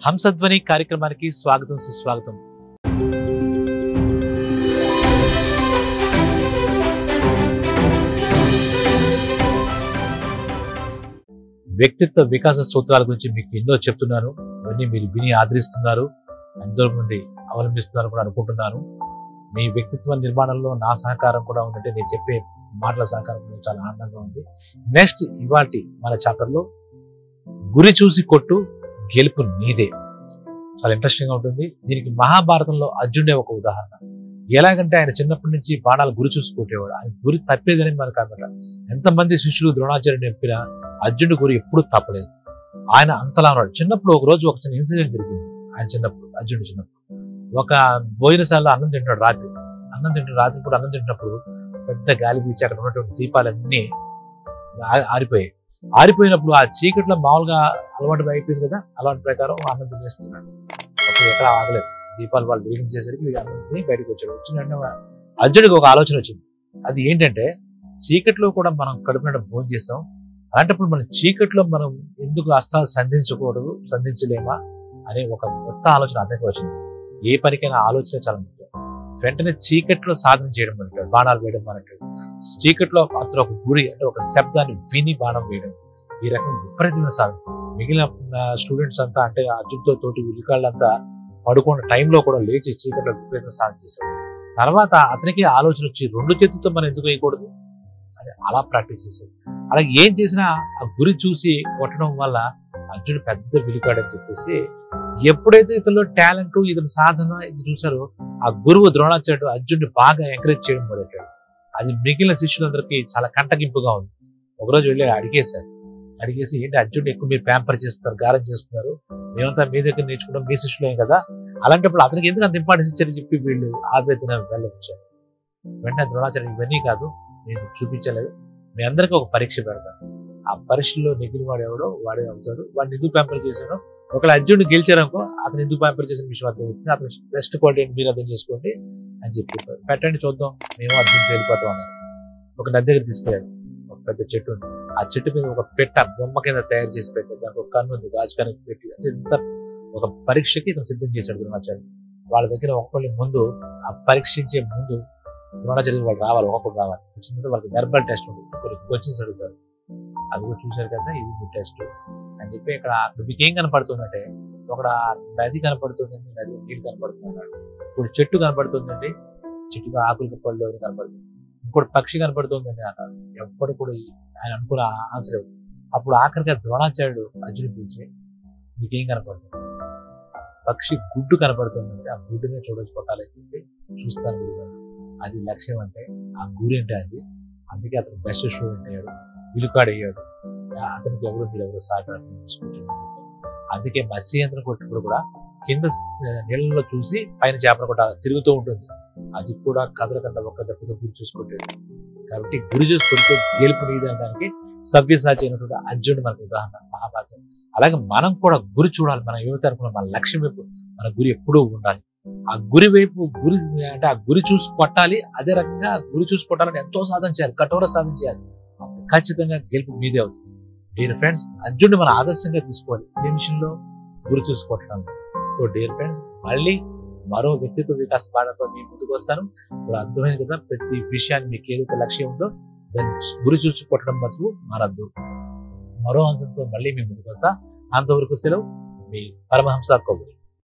హంసధ్వని కార్యక్రమానికి స్వాగతం సుస్వాగతం. వ్యక్తిత్వ వికాస సూత్రాల గురించి మీకు ఎన్నో చెప్తున్నాను. ఇవన్నీ మీరు విని ఆదరిస్తున్నారు, ఎంతో మంది అవలంబిస్తున్నారు కూడా అనుకుంటున్నాను. మీ వ్యక్తిత్వ నిర్మాణంలో నా సహకారం కూడా ఉందంటే నేను చెప్పే మాటల సహకారం చాలా ఆనందంగా ఉంది. నెక్స్ట్ ఇవాల్టి మన చాప్టర్లో గురి చూసి కొట్టు, గెలుపు నీదే. చాలా ఇంట్రెస్టింగ్ గా ఉంటుంది. దీనికి మహాభారతంలో అర్జునుడే ఒక ఉదాహరణ. ఎలాగంటే ఆయన చిన్నప్పటి నుంచి బాణాలు గురి చూసి కొట్టేవాడు. ఆయన గురి తప్పేదని మనకు అనమాట. ఎంతమంది శిష్యులు ద్రోణాచార్యుడు నేర్పినా అర్జునుడి గురి ఎప్పుడూ తప్పలేదు. ఆయన అంతలా ఉన్నాడు. చిన్నప్పుడు ఒక రోజు ఒక చిన్న ఇన్సిడెంట్ జరిగింది. ఆయన చిన్నప్పుడు, అర్జునుడు చిన్నప్పుడు ఒక భోజనశాలలో అన్నం తింటున్నాడు. రాత్రి కూడా అన్నం తింటున్నప్పుడు పెద్ద గాలి వీచి అక్కడ ఉన్నటువంటి దీపాలన్నీ ఆరిపోయినప్పుడు ఆ చీకట్లో మామూలుగా అలవాటు అయిపోయింది కదా, అలవాటు ప్రకారం అన్నం తినేస్తున్నాడు. అప్పుడు ఎక్కడ ఆగలేదు. దీపాలు వాళ్ళు వెలిగించేసరికి అన్నం తిని బయటకు వచ్చాడు. వచ్చిన అర్జునుడికి ఒక ఆలోచన వచ్చింది. అది ఏంటంటే, చీకట్లో కూడా మనం కడుపున భోజనం చేస్తాం, అలాంటప్పుడు మన చీకట్లో మనం ఎందుకు అస్త్రాలు సంధించలేమా అనే ఒక కొత్త ఆలోచన అతనికి వచ్చింది. ఏ పనికైనా ఆలోచన చాలా ముఖ్యం. వెంటనే చీకట్లో సాధన చేయడం మొదలెట్టాడు, బాణాలు వేయడం మొదలెట్టాడు. చీకట్లో అతను ఒక గురి అంటే ఒక శబ్దాన్ని విని బాణం వేయడం, ఈ రకం విపరీతమైన సాధన. మిగిలిన స్టూడెంట్స్ అంతా అంటే అర్జున్తో తోటి ఉలికాళ్ళంతా పడుకున్న టైంలో కూడా లేచి చీకట్లో విపరీతంగా సాధన చేశాడు. తర్వాత అతనికి ఆలోచన వచ్చి 2 చేతులతో మనం ఎందుకు వేయకూడదు అని అలా ప్రాక్టీస్ చేశాడు. అలాగే ఏం చేసినా ఆ గురి చూసి కొట్టడం వల్ల అర్జునుడు పెద్ద విలుకాడని చెప్పేసి, ఎప్పుడైతే ఇతనిలో టాలెంట్, ఇతని సాధన ఇది చూసారో ఆ గురువు ద్రోణాచార్యుడు అర్జునుడిని బాగా ఎంకరేజ్ చేయడం మొదలెట్టాడు. అది మిగిలిన శిష్యులందరికీ చాలా కంటగింపుగా ఉంది. ఒకరోజు వెళ్ళి అడిగేసి ఏంటి అర్జునుడు ఎక్కువ మీరు ప్యాంపర్ చేస్తున్నారు, గారం చేస్తున్నారు, మేమంతా మీ దగ్గర నేర్చుకుంటాం, మీ శిష్యులేం కదా, అలాంటప్పుడు అతనికి ఎందుకు అంత ఇంపార్టెన్స్ ఇచ్చారని చెప్పి వీళ్ళు ఆవేదన వెళ్ళొచ్చారు. వెంటనే ద్రోణాచార్యుడు ఇవన్నీ కాదు, నేను చూపించలేదు, మీ అందరికీ ఒక పరీక్ష పెడతాను, ఆ పరీక్షలో నెగిలివాడు ఎవడో వాడే అవుతాడు, వాడిని ఎందుకు ప్యాంపర్ చేశానో, ఒకవేళ అర్జునుడు గెలిచారనుకో అతను ఎందుకు ప్యాంపర్ చేసిన విషయం అర్థం అవుతుంది, అతను బెస్ట్ క్వాలిటీ మీరు అర్థం చేసుకోండి అని చెప్పి పెట్టండి చూద్దాం, మేము అర్జునుడు వెళ్ళిపోతాం అన్నారు. ఒక నది దగ్గర తీసుకెళ్ళాడు. ఒక పెద్ద చెట్టు ఉంది, ఆ చెట్టు మీద ఒక పెట్ట బొమ్మ కింద తయారు చేసి పెట్టాడు, దానికి ఒక కన్ను ఉంది, గాజుకానికి పెట్టి, అంటే ఇంత ఒక పరీక్షకి ఇతను సిద్ధం చేశాడు ద్రోణాచార్యుడు. వాళ్ళ దగ్గర ఒకళ్ళ ముందు ఆ పరీక్షించే ముందు ద్రోణాచార్యుడు వాళ్ళు రావాలి, ఒకరు రావాలి. వచ్చిన తర్వాత వాళ్ళకి వెర్బల్ టెస్ట్ ఉంటుంది, కొన్ని క్వశ్చన్స్ అడుగుతారు. అది కూడా చూశారు కదా, ఇది మీ టెస్ట్ అని చెప్పి అక్కడ మీకు ఏం కనపడుతుందంటే, ఒక నది కనపడుతుందండి, నది నీళ్ళు కనపడుతుంది అన్నాడు. ఇప్పుడు చెట్టు కనపడుతుందండి, చెట్టుగా ఆకులు పళ్ళు కనపడుతుంది. ఇంకోటి పక్షి కనపడుతుందండి అన్నాడు. ఎవ్వరు కూడా ఆయన అనుకున్న ఆన్సర్ ఇవ్వదు. అప్పుడు ఆఖరిగా ద్రోణాచార్యుడు అర్జునుడు పిలిచి, నీకేం కనపడుతుంది? పక్షి గుడ్డు కనపడుతుందంటే, ఆ గుడ్డునే చూడొచ్చు కొట్టాలని చెప్పి చూస్తాను. అది లక్ష్యం అంటే, ఆ గురి అంటే అది. అందుకే అతను బెస్ట్ స్టూడెంట్ అయ్యాడు, విలుకాడు అయ్యాడు. అతనికి మీరెవరు సాగడం చూసుకుంటున్నారు. అందుకే మత్స్యంత్రం కొట్టినప్పుడు కూడా కింద నీళ్ళలో చూసి పైన చేపలు కూడా తిరుగుతూ ఉంటుంది. అది కూడా కదలకుండా ఒక్క దెబ్బతో గురి చూసుకుంటాడు. కాబట్టి గురి చూసుకుంటే గెలుపు నీది అనడానికి సవ్యసాచి అయినటువంటి అర్జునుడు మనకు ఉదాహరణ మహాభారతం. అలాగే మనం కూడా గురి చూడాలి. మన యువత అనుకున్న మన లక్ష్యం వైపు మన గురి ఎప్పుడూ ఉండాలి. ఆ గురి వైపు అంటే ఆ గురి చూసి కొట్టాలి. అదే రకంగా గురి చూసి కొట్టాలని ఎంతో సాధన చేయాలి, కఠోర సాధన చేయాలి. ఖచ్చితంగా గెలుపు మీదే అవుతుంది. డియర్ ఫ్రెండ్స్, అర్జునుడు మన ఆదర్శంగా తీసుకోవాలి ఈ నిమిషంలో గురి చూసి కొట్టడం. సో డియర్ ఫ్రెండ్స్, మళ్ళీ మరో వ్యక్తిత్వ వికాస పాఠంతో మీ ముందుకు వస్తాను. ఇప్పుడు అర్థమైంది కదా, ప్రతి విషయాన్ని మీకు ఏదైతే లక్ష్యం ఉందో దాన్ని గురి చూసి కొట్టడం మటుకు మారద్దు. మరో అంశంతో మళ్ళీ మీ ముందుకు వస్తా. అంతవరకు సెలవు, మీ పరమహంస కబూరి.